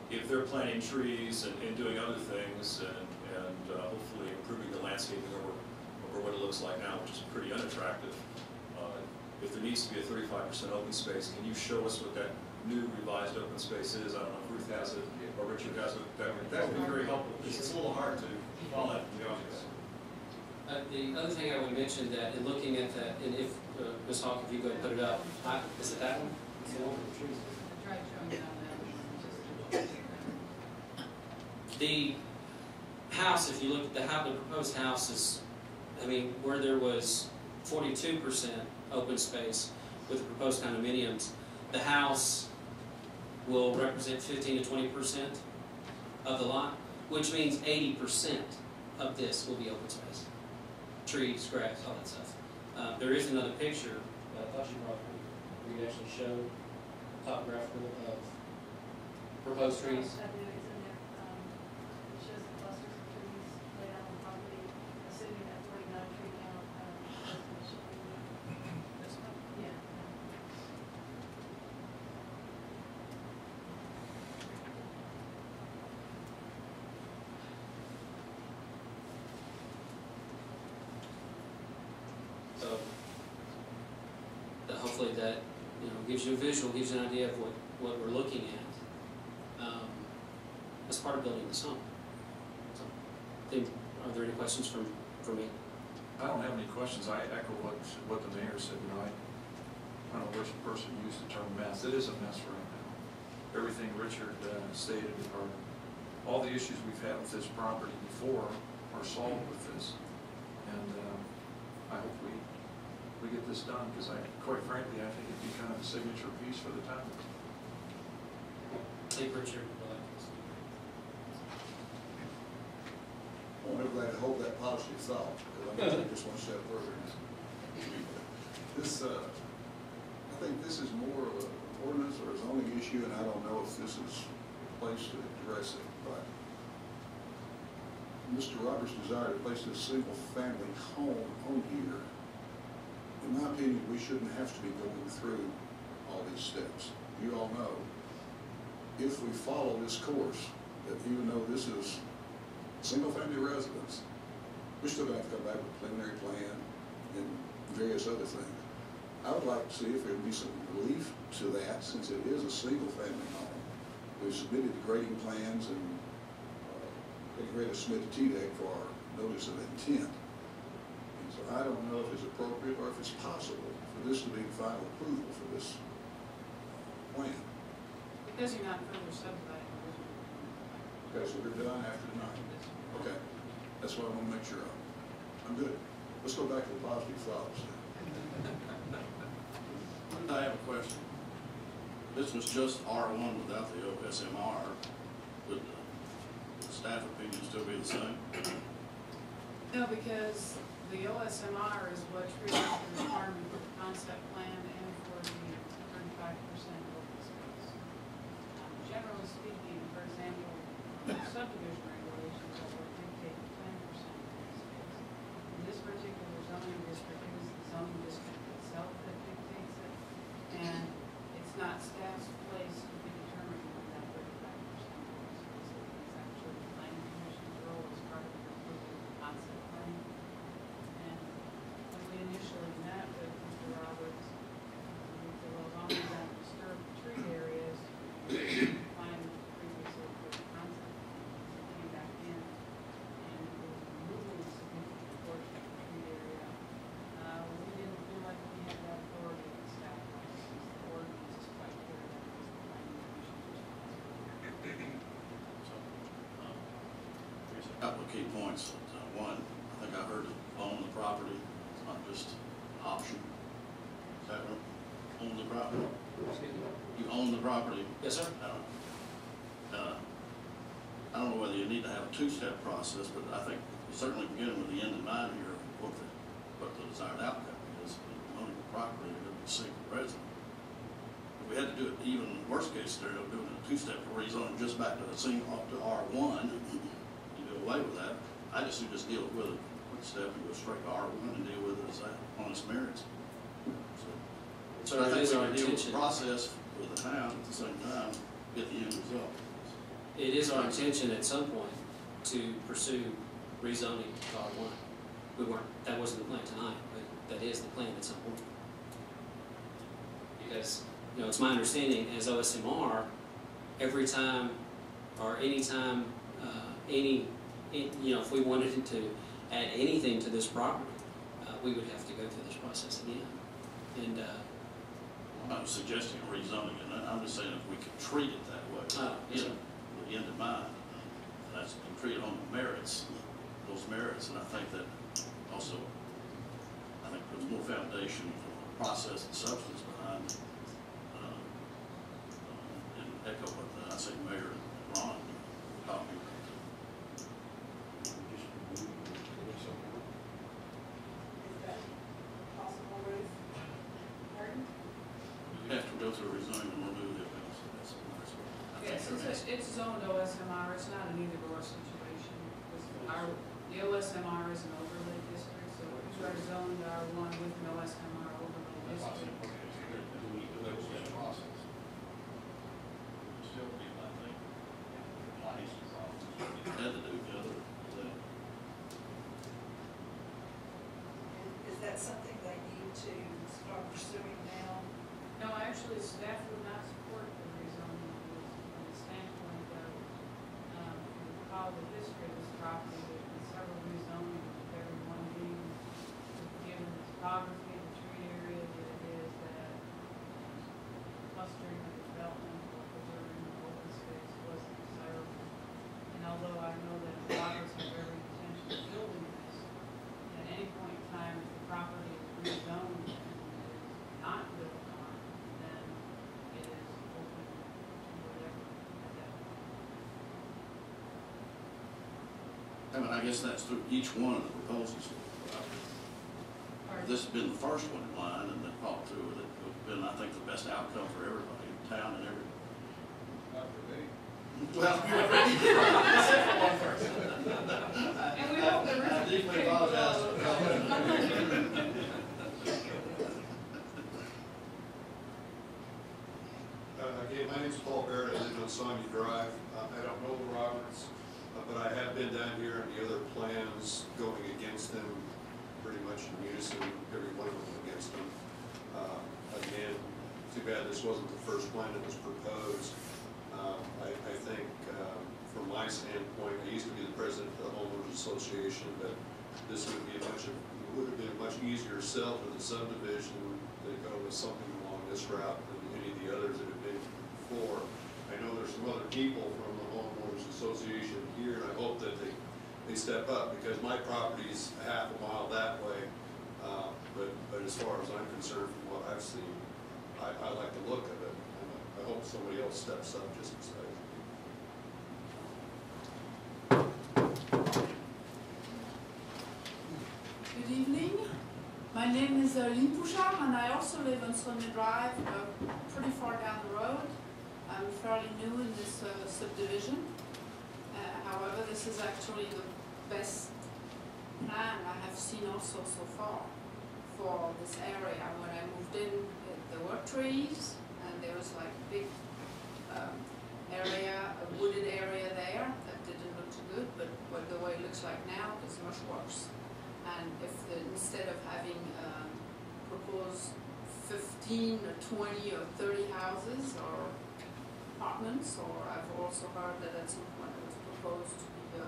if they're planting trees and doing other things and hopefully improving the landscaping over what it looks like now, which is pretty unattractive, if there needs to be a 35% open space, can you show us what that new revised open space is? I don't know if Ruth has it or Richard has it. That would be very helpful, because it's a little hard to follow that from the office. The other thing I would mention that in looking at that, and if Ms. Hawk, if you go ahead and put it up, is it that one? The house, if you look at the proposed house is, I mean, where there was 42% open space with the proposed condominiums, the house will represent 15 to 20% of the lot, which means 80% of this will be open space. Trees, grass, all that stuff. There is another picture that I thought you brought where you actually show topographical of proposed trees. So hopefully that gives you a visual, gives you an idea of what we're looking at as part of building this home. So, are there any questions for me? I don't have any questions. I echo what the mayor said. I don't know which person used the term mess. It is a mess right now. Everything Richard stated are all the issues we've had with this property before are solved with this, and I hope we get this done, because quite frankly, I think it'd be kind of a signature piece for the town. I think Richard would like this. Well, I'm glad to hold that policy thought, because I'm going to take this one step further. I think this is more of an ordinance or a zoning issue, and I don't know if this is the place to address it, but Mr. Roberts' desire to place this single-family home on here, in my opinion, we shouldn't have to be going through all these steps. You all know, if we follow this course, that even though this is single-family residence, we still have to come back with a preliminary plan and various other things. I would like to see if there would be some relief to that, since it is a single-family home. We've submitted the grading plans and getting ready to submit a TDEC for our notice of intent. And so I don't know if it's appropriate or if it's possible for this to be the final approval for this plan. Because you're not further subdividing. Okay, so we're done after tonight. Okay, that's what I want to make sure of. I'm good. Let's go back to the positive thoughts. I have a question. This was just R1 without the OSMR. Would the staff opinion still be the same? No, because the OSMR is what triggers the requirement for the concept plan and for the 35% open space. Generally speaking, for example, subdivision regulations are what dictate 10% open space. In this particular zoning district, it is the zoning district itself that dictates it, and it's not staff's place to be determining what that 35% open space is. It's actually the planning commission's role as part of the approval of the concept plan. And when we initially met with Mr. Roberts, we said, well, as long as we don't disturb the tree areas, plan previously for the concept plan, we came back in and we were removing a significant portion of the tree area. We didn't feel like we had that authority at the staff level, since the ordinance is quite clear that it is the planning commission's responsibility. So, there's a couple of key points. One, I think I heard own the property. It's not just option. Is that right? Own the property? Excuse me? You own the property? Yes, sir. I don't know whether you need to have a two-step process, but I think certainly beginning with the end in mind here, what the desired outcome is, owning the property, you're going to be single resident. If we had to do it even worst case scenario, doing a two-step to rezone just back to the single up to R1, you do away with that. I just would just deal with it one step and go straight to R1 and deal with it as that on its merits. So I think we can deal with the process with the town at the same time, get the end result. it is our intention at some point to pursue rezoning to R1. That wasn't the plan tonight, but that is the plan at some point. Because, you know, it's my understanding as OSMR, every time or any time, you know, if we wanted to add anything to this property, we would have to go through this process again. And I'm not suggesting rezoning it, I'm just saying if we could treat it that way. yes, sir. With the end in mind, that's been treated on the merits, those merits, and I think that also, I think there's more foundation for the process and substance behind it. And echo what I think Mayor Ron talking about. You have to go through rezoning and remove the offense. Yes, it's zoned OSMR, it's not an either-or situation. The OSMR is an overlay district, so it's zoned R1 with an OSMR overlay district. Still be, I think, nice problems. Had to do the other. Is that something they need to start pursuing now? No, actually, staff would not support the rezoning from the standpoint of, how the history of this property, there's been several rezonings, with every one being given the topography, the tree area that it is, that clustering of development, or preserving the open space wasn't desirable. And although I know that Roberts have every intention of building this, at any point in time, if the property is rezoned and is not built on, then it is open to whatever at that point. I mean, I guess that's through each one of the proposals. This has been the first one in line, and then followed through with it. It's been, I think, the best outcome for everybody, town and everybody. Not for me. Well, And we hope the I deeply apologize for Again, my name's Paul Barrett. I live on Sonia Drive. I don't know the Roberts, but I have been down here and the other plans going against them, pretty much in unison, every one of them against them. Again, too bad this wasn't the first plan that was proposed. I think, from my standpoint, I used to be the president of the homeowners association, but this would be would have been a much easier sell for the subdivision to go with something along this route than any of the others that have been before. I know there's some other people from the homeowners association here, and I hope that they step up, because my property's half a mile that way. But as far as I'm concerned, from what I've seen, I like the look of it, and I hope somebody else steps up just as Good evening. My name is Lynn Pouchard, and I also live on Sonia Drive, pretty far down the road. I'm fairly new in this subdivision. However, this is actually the best plan I have seen also so far for this area. When I moved in, there were trees, and there was like a big area, a wooded area there that didn't look too good, but the way it looks like now is much worse. And if instead of having proposed 15 or 20 or 30 houses or apartments, or I've also heard that at some point it was proposed to be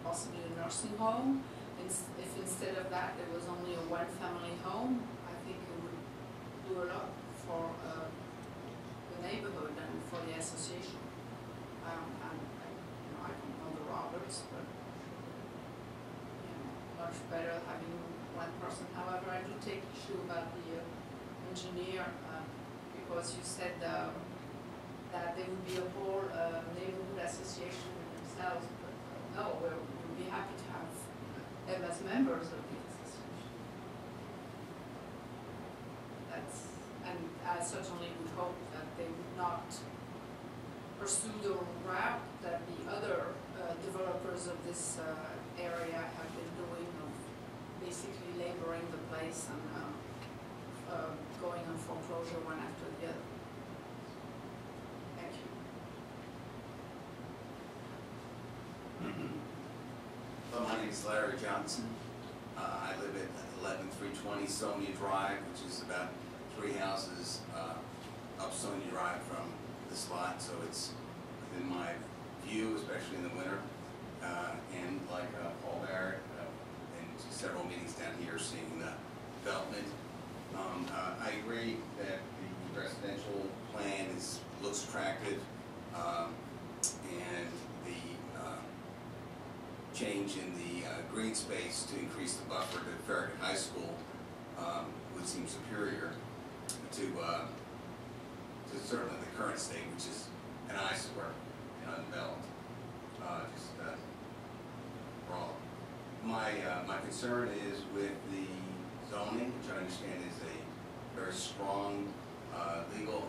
possibly a nursing home. If instead of that there was only a one-family home, I think it would do a lot for the neighborhood and for the association. I don't know the Roberts, but much better having one person. However, I do take issue about the engineer, because you said that there would be a whole neighborhood association themselves, but no, we would be happy to have them as members of the association. And I certainly would hope that they would not pursue the route that the other developers of this area have been doing, of basically laboring the place and going on foreclosure one after the other. Thank you. name's Larry Johnson. I live at 11320 Sonia Drive, which is about 3 houses up Sonia Drive from this lot, so it's within my view, especially in the winter. And like Paul Barrett, and several meetings down here seeing the development. I agree that the residential plan looks attractive, and the change in the green space to increase the buffer to Farragut High School would seem superior to certainly the current state, which is an eyesore and undeveloped. Wrong. My concern is with the zoning, which I understand is a very strong legal